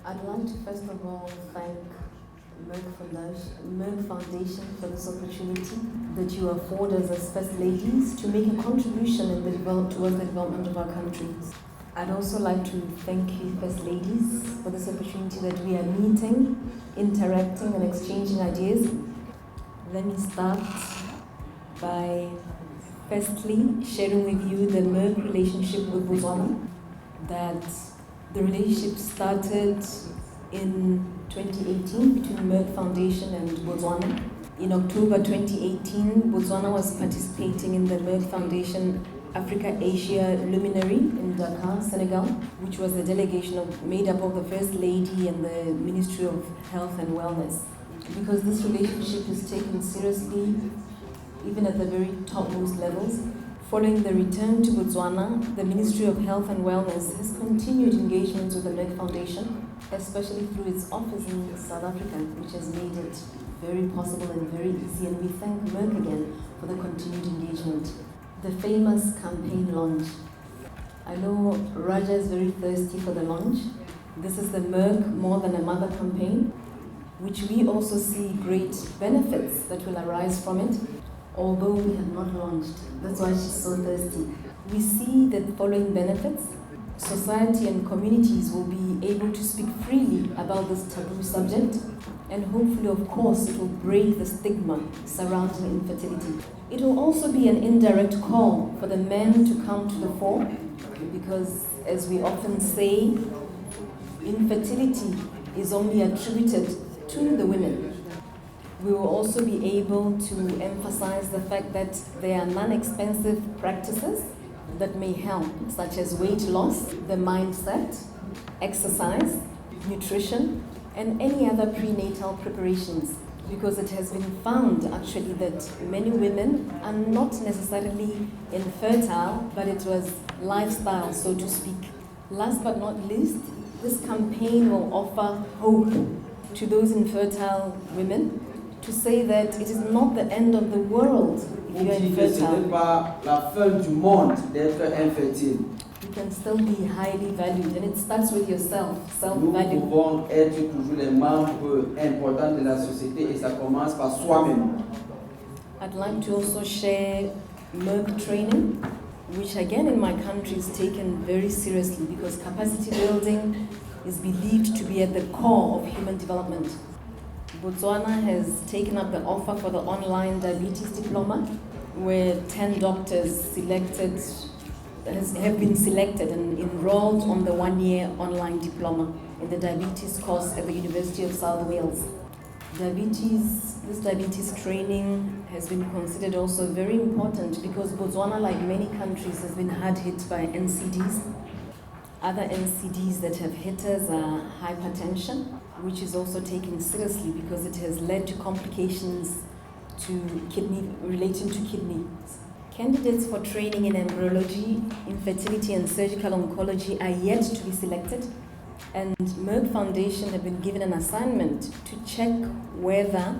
I'd like to first of all thank Merck Foundation for this opportunity that you afford us as First Ladies to make a contribution towards the development of our country. I'd also like to thank you, First Ladies, for this opportunity that we are meeting, interacting and exchanging ideas. Let me start by firstly sharing with you the Merck relationship with Botswana. That the relationship started in 2018 between Merck Foundation and Botswana. In October 2018, Botswana was participating in the Merck Foundation Africa-Asia Luminary in Dakar, Senegal, which was a delegation made up of the First Lady and the Ministry of Health and Wellness. Because this relationship is taken seriously, even at the very topmost levels, following the return to Botswana, the Ministry of Health and Wellness has continued engagements with the Merck Foundation, especially through its office in South Africa, which has made it very possible and very easy, and we thank Merck again for the continued engagement. The famous campaign launch. I know Raja is very thirsty for the launch. This is the Merck More Than a Mother campaign, which we also see great benefits that will arise from it, although we have not launched. That's why she's so thirsty. We see that following benefits, society and communities will be able to speak freely about this taboo subject, and hopefully, of course, it will break the stigma surrounding infertility. It will also be an indirect call for the men to come to the fore, because as we often say, infertility is only attributed to the women. We will also be able to emphasize the fact that there are non-expensive practices that may help, such as weight loss, the mindset, exercise, nutrition, and any other prenatal preparations. Because it has been found actually that many women are not necessarily infertile, but it was lifestyle, so to speak. Last but not least, this campaign will offer hope to those infertile women to say that it is not the end of the world if you are infertile. You can still be highly valued, and it starts with yourself, self-value. Nous pouvons être toujours les membres importants de la société et ça commence par soi-même. I'd like to also share Merck training, which again in my country is taken very seriously because capacity building is believed to be at the core of human development. Botswana has taken up the offer for the online diabetes diploma, where 10 doctors have been selected and enrolled on the one-year online diploma in the diabetes course at the University of South Wales. This diabetes training has been considered also very important because Botswana, like many countries, has been hard hit by NCDs. Other NCDs that have hit us are hypertension, which is also taken seriously because it has led to complications relating to kidneys. Candidates for training in embryology, infertility and surgical oncology are yet to be selected, and Merck Foundation have been given an assignment to check whether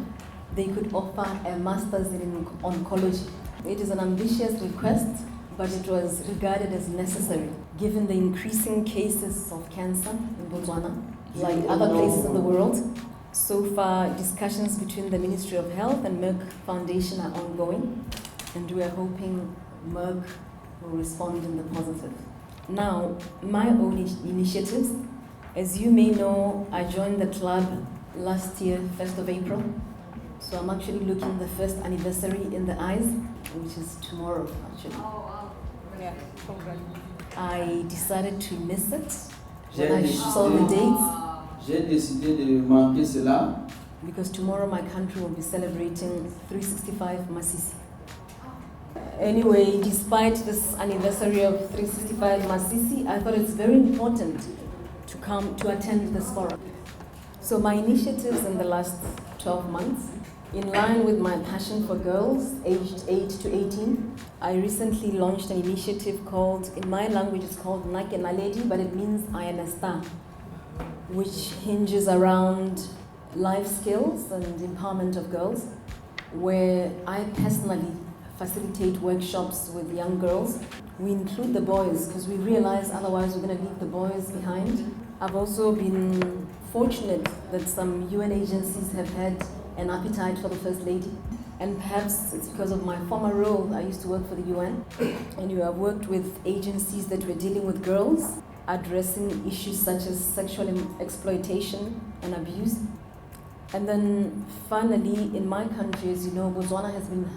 they could offer a master's in oncology. It is an ambitious request, but it was regarded as necessary given the increasing cases of cancer in Botswana, like other places in the world. So far, discussions between the Ministry of Health and Merck Foundation are ongoing, and we are hoping Merck will respond in the positive. Now, my own initiatives. As you may know, I joined the club last year, 1st of April. So I'm actually looking the first anniversary in the eyes, which is tomorrow, actually. Oh, wow. Yeah, congrats. I decided to miss it when I saw the dates. J'ai décidé de manquer cela. Because tomorrow my country will be celebrating 365 Masisi. Anyway, despite this anniversary of 365 Masisi, I thought it's very important to come to attend this forum. So my initiatives in the last 12 months, in line with my passion for girls aged 8 to 18, I recently launched an initiative called, in my language it's called Nake Naledi, but it means I am a star, which hinges around life skills and empowerment of girls, where I personally facilitate workshops with young girls. We include the boys because we realize otherwise we're going to leave the boys behind. I've also been fortunate that some UN agencies have had an appetite for the First Lady. And perhaps it's because of my former role. I used to work for the UN, and you have worked with agencies that were dealing with girls, addressing issues such as sexual exploitation and abuse. And then finally, in my country, as you know, Botswana has been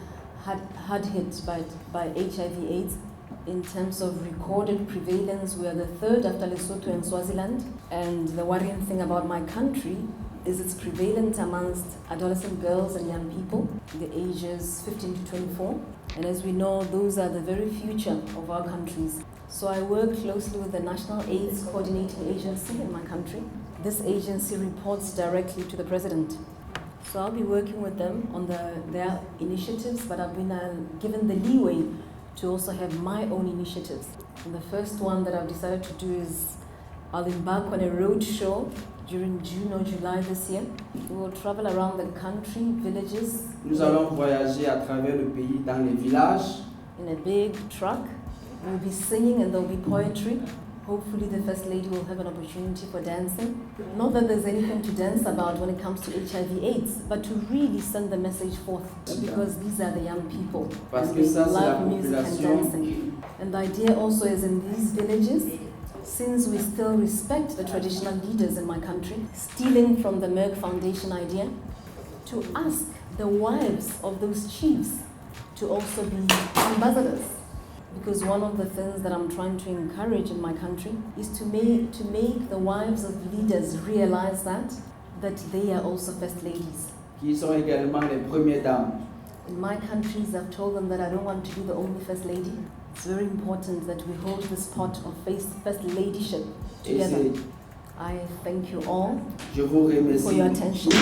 hard hit by HIV/AIDS. In terms of recorded prevalence, we are the third after Lesotho and Swaziland. And the worrying thing about my country is its prevalent amongst adolescent girls and young people, the ages 15 to 24. And as we know, those are the very future of our countries. So I work closely with the National AIDS Coordinating Agency in my country. This agency reports directly to the President. So I'll be working with them on their initiatives, but I've been given the leeway to also have my own initiatives. And the first one that I've decided to do is I'll embark on a road show during June or July this year. We will travel around the country, villages. Nous allons voyager à travers le pays dans les villages. In a big truck. We'll be singing and there'll be poetry. Hopefully the First Lady will have an opportunity for dancing. Not that there's anything to dance about when it comes to HIV/AIDS, but to really send the message forth, because these are the young people. Parce and que they ça, c'est la love music and population. dancing. And the idea also is in these villages, since we still respect the traditional leaders in my country, stealing from the Merck Foundation idea, to ask the wives of those chiefs to also be ambassadors. Because one of the things that I'm trying to encourage in my country is to make the wives of leaders realize that they are also first ladies. Qui sont également les premières dames. In my countries, I've told them that I don't want to be the only first lady. It's very important that we hold this pot of first ladyship together. I thank you all Je vous remercie. for your attention.